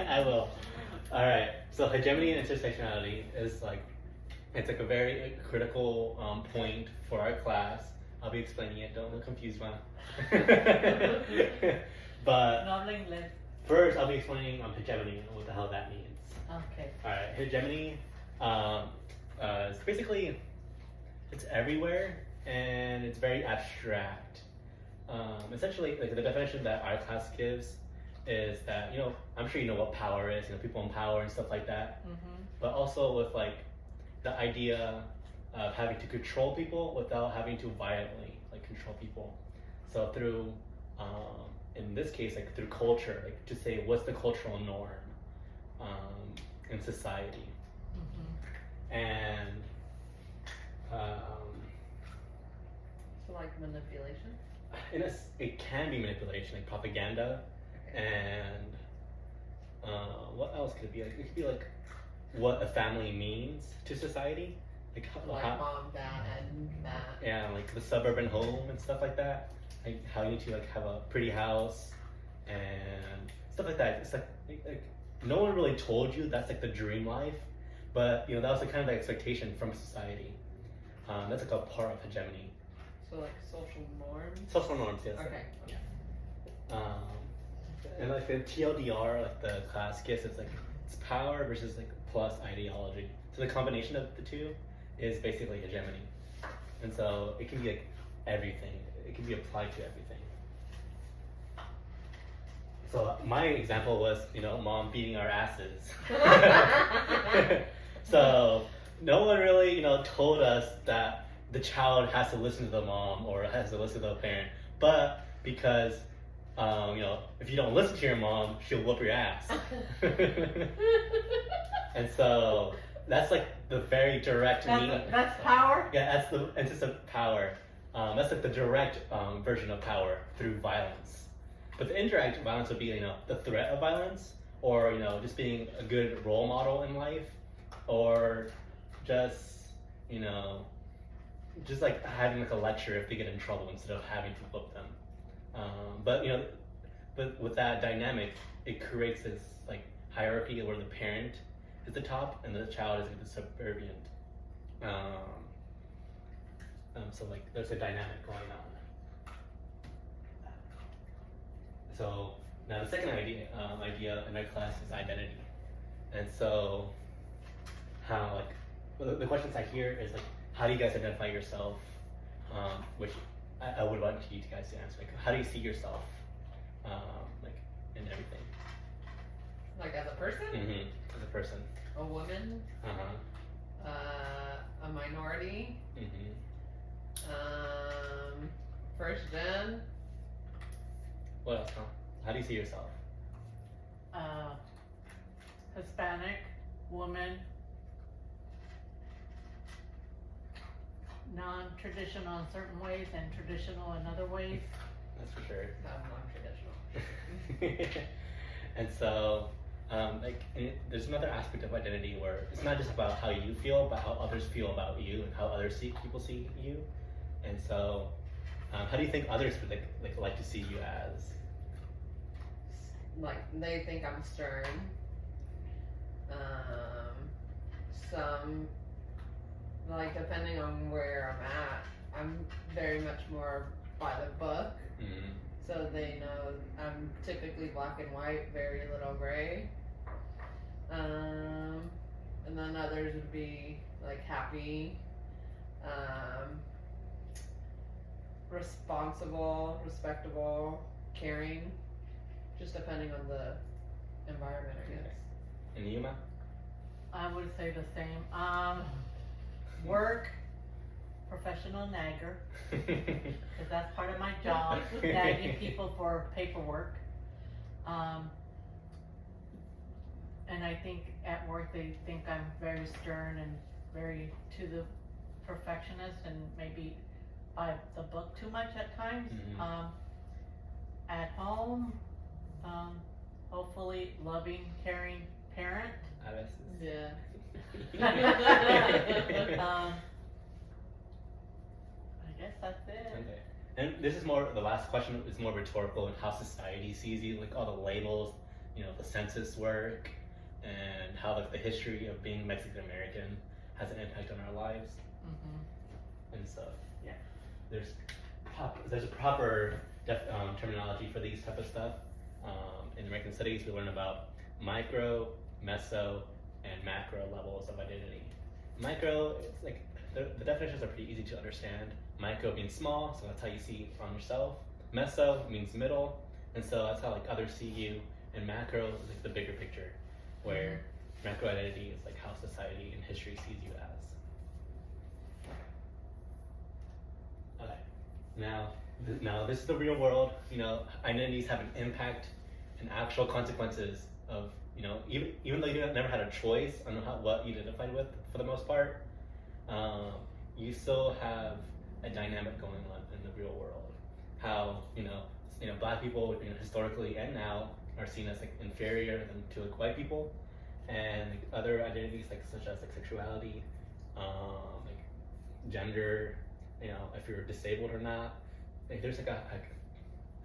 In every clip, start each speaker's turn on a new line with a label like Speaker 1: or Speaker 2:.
Speaker 1: I will. All right. So hegemony and intersectionality is like it's like a very critical point for our class. I'll be explaining it. Don't look confused, man. But
Speaker 2: No habla inglés.
Speaker 1: first, I'll be explaining hegemony and what the hell that means.
Speaker 2: Okay.
Speaker 1: All right. Hegemony is basically it's everywhere and it's very abstract. Essentially, like the definition that our class gives is that I'm sure you know what power is. People in power and stuff like that.
Speaker 2: Mm-hmm.
Speaker 1: But also with like the idea of having to control people without having to violently like control people. So through, in this case, like through culture, like to say what's the cultural norm in society,
Speaker 2: Mm-hmm.
Speaker 1: and
Speaker 3: So like manipulation?
Speaker 1: it can be manipulation, like propaganda, and what else could it be? Like it could be like what a family means to society, like
Speaker 3: Like mom, dad, and that.
Speaker 1: yeah, like the suburban home and stuff like that. Like how you need to like have a pretty house and stuff like that. It's like no one really told you that's like the dream life, but that was the kind of the expectation from society. That's like a part of hegemony.
Speaker 3: So like social norms?
Speaker 1: Social norms, yes.
Speaker 3: Okay.
Speaker 1: Yeah. And like the TLDR, like the class gets, it's like it's power versus like plus ideology. So the combination of the two is basically hegemony, and so it can be like everything. It can be applied to everything. So my example was, mom beating our asses. So no one really, told us that the child has to listen to the mom or has to listen to the parent, but because if you don't listen to your mom, she'll whoop your ass. And so that's like the very direct meaning.
Speaker 2: That's power?
Speaker 1: Yeah, that's the emphasis of power. That's like the direct version of power through violence. But the indirect violence would be, the threat of violence, or just being a good role model in life, or just just like having like a lecture if they get in trouble instead of having to whoop them. But with that dynamic, it creates this like hierarchy where the parent is the top and the child is like the subservient. So like there's a dynamic going on. So now the second idea in our class is identity, and so how the questions I hear is like, how do you guys identify yourself? Which I would want you guys to answer. Like, how do you see yourself? Like in everything.
Speaker 3: Like as a person?
Speaker 1: Mm-hmm. As a person.
Speaker 3: A woman? A minority?
Speaker 1: Mm-hmm.
Speaker 3: First gen?
Speaker 1: What else, huh? How do you see yourself?
Speaker 2: Hispanic, woman, non-traditional in certain ways and traditional in other ways.
Speaker 1: That's for sure.
Speaker 3: Non-traditional.
Speaker 1: And so, there's another aspect of identity where it's not just about how you feel, but how others feel about you and how people see you. And so, how do you think others would like to see you as?
Speaker 3: Like they think I'm stern. Some, like depending on where I'm at, I'm very much more by the book.
Speaker 1: Mm-hmm.
Speaker 3: So they know I'm typically black and white, very little gray. And then others would be like happy, responsible, respectable, caring, just depending on the environment, I guess.
Speaker 1: And you, Ma?
Speaker 2: I would say the same. Work, professional nagger, because that's part of my job, nagging people for paperwork. And I think at work they think I'm very stern and very to the perfectionist and maybe by the book too much at times.
Speaker 1: Mm-hmm.
Speaker 2: At home, hopefully loving, caring parent.
Speaker 1: A veces.
Speaker 3: Yeah.
Speaker 2: I guess that's it.
Speaker 1: Okay. And this is more, the last question is more rhetorical in how society sees you, like all the labels the census work and how the history of being Mexican American has an impact on our lives. And so, yeah, there's a proper terminology for these type of stuff. In American Studies, we learn about micro, meso, and macro levels of identity. Micro, it's like the definitions are pretty easy to understand. Micro means small, so that's how you see it on yourself. Meso means middle, and so that's how like others see you. And macro is like the bigger picture, where macro identity is like how society and history sees you as. Okay, now this is the real world. Identities have an impact and actual consequences of even though you never had a choice on what you identified with for the most part, you still have a dynamic going on in the real world. How black people historically and now are seen as like inferior to like white people, and like, other identities such as like sexuality, like gender, if you're disabled or not. Like there's like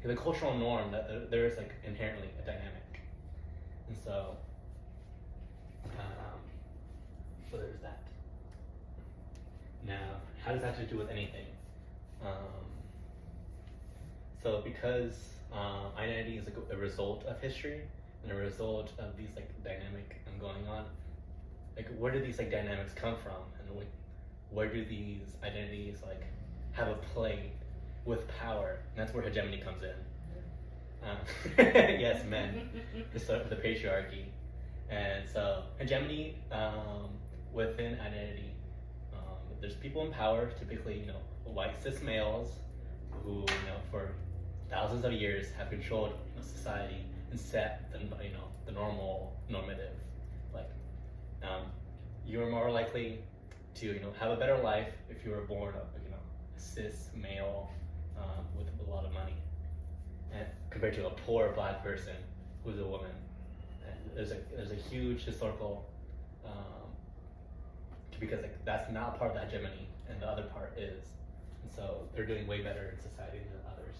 Speaker 1: the cultural norm that there's like inherently a dynamic, and so there's that. Now, how does that have to do with anything? So because identity is like a result of history and a result of these like dynamic going on, like where do these like dynamics come from, and like where do these identities like have a play with power? And that's where hegemony comes in. Yes, men, the patriarchy. And so hegemony within identity, there's people in power, typically white cis males, who for thousands of years have controlled society and set the normative. Like you are more likely to have a better life if you were born a cis male with a lot of money, and compared to a poor black person who's a woman. And there's a huge historical because like that's not part of the hegemony, and the other part is, and so they're doing way better in society than others.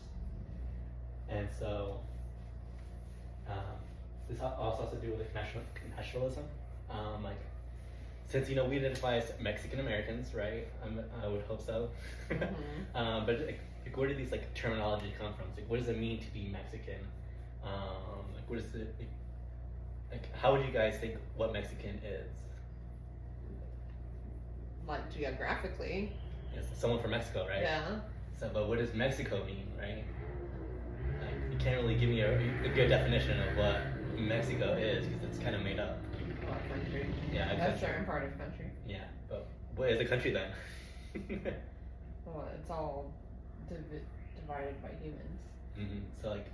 Speaker 1: And so this also has to do with like nationalism. Like since we identify as Mexican Americans, right? I would hope so. But like where do these like terminology come from? Like what does it mean to be Mexican? Like what is it? Like how would you guys think what Mexican is?
Speaker 3: Like geographically.
Speaker 1: Yes, someone from Mexico, right?
Speaker 3: Yeah.
Speaker 1: So, but what does Mexico mean, right? Like you can't really give me a good definition of what Mexico is because it's kind of made up.
Speaker 3: What country?
Speaker 1: Yeah, a
Speaker 3: A
Speaker 1: country.
Speaker 3: certain part of country.
Speaker 1: Yeah, but what is a country then?
Speaker 3: Well, it's all divided by humans.
Speaker 1: So like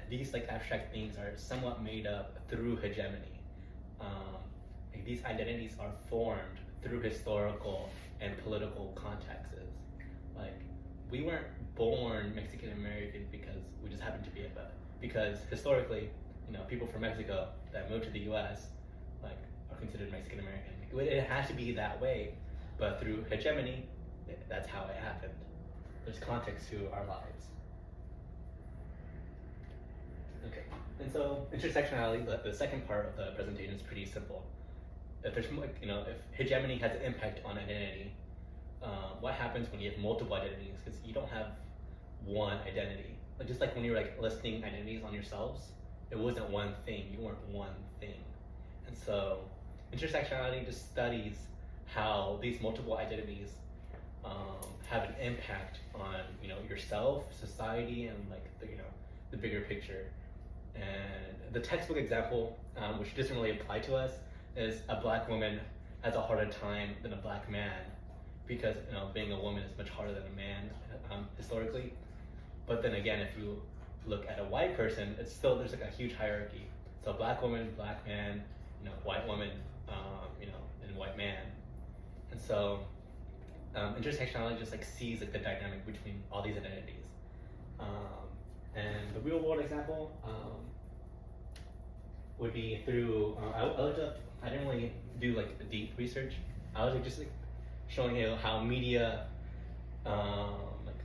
Speaker 1: these like abstract things are somewhat made up through hegemony. Like these identities are formed through historical and political contexts. Like we weren't born Mexican American because we just happened to be it, but because historically, people from Mexico that moved to the U.S. like are considered Mexican American. It has to be that way, but through hegemony, that's how it happened. There's context to our lives. Okay, and so intersectionality, the second part of the presentation is pretty simple. If there's if hegemony has an impact on identity, what happens when you have multiple identities? Because you don't have one identity. Like just like when you're like listing identities on yourselves, it wasn't one thing. You weren't one thing. And so intersectionality just studies how these multiple identities have an impact on yourself, society, and like the bigger picture. And the textbook example, which doesn't really apply to us, is a black woman has a harder time than a black man because being a woman is much harder than a man historically. But then again, if you look at a white person, it's still there's like a huge hierarchy. So black woman, black man, white woman, and white man. And so intersectionality just like sees like the dynamic between all these identities. And the real world example would be through I looked up. I didn't really do like deep research. I was like, just like showing how media like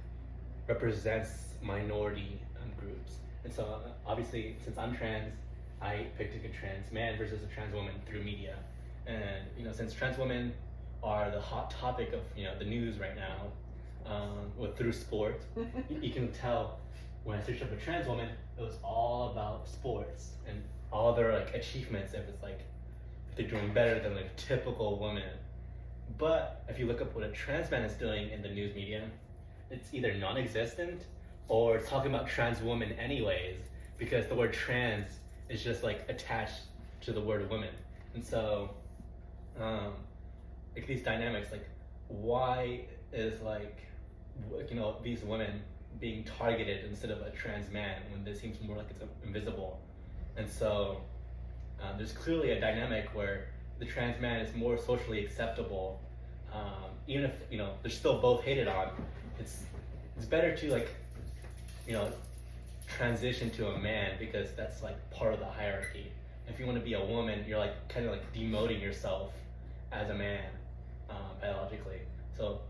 Speaker 1: represents minority groups. And so obviously, since I'm trans, I picked a trans man versus a trans woman through media. And since trans women are the hot topic of the news right now, through sports, you can tell when I searched up a trans woman, it was all about sports and all their achievements. If it's if they're doing better than a typical woman. But if you look up what a trans man is doing in the news media, it's either non-existent or it's talking about trans women anyways, because the word trans is just attached to the word woman. And so these dynamics, why is these women being targeted instead of a trans man when this seems more like it's invisible? And so there's clearly a dynamic where the trans man is more socially acceptable, even if they're still both hated on. It's better to transition to a man, because that's part of the hierarchy. If you want to be a woman, you're kind of demoting yourself as a man, biologically. So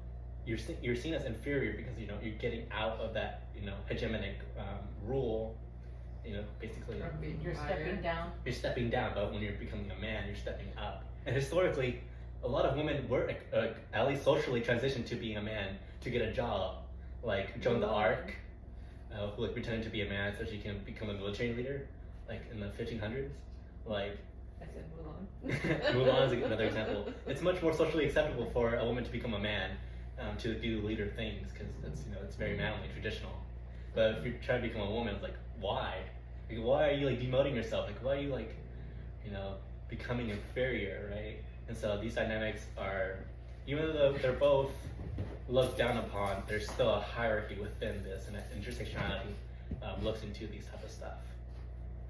Speaker 1: you're seen as inferior because you're getting out of that hegemonic rule. Basically
Speaker 2: You're stepping down.
Speaker 1: you're stepping down, but when you're becoming a man, you're stepping up. And historically, a lot of women were at least socially transitioned to being a man to get a job, like Joan d'Arc, who pretended to be a man so she can become a military leader, in the 1500s.
Speaker 3: I said Mulan.
Speaker 1: Mulan is another example. It's much more socially acceptable for a woman to become a man, to do leader things, because it's very manly, traditional. But if you're trying to become a woman, it's why? Why are you demoting yourself? Why are you becoming inferior, right? And so these dynamics are, even though they're both looked down upon, there's still a hierarchy within this, and intersectionality looks into these type of stuff.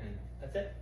Speaker 1: And that's it.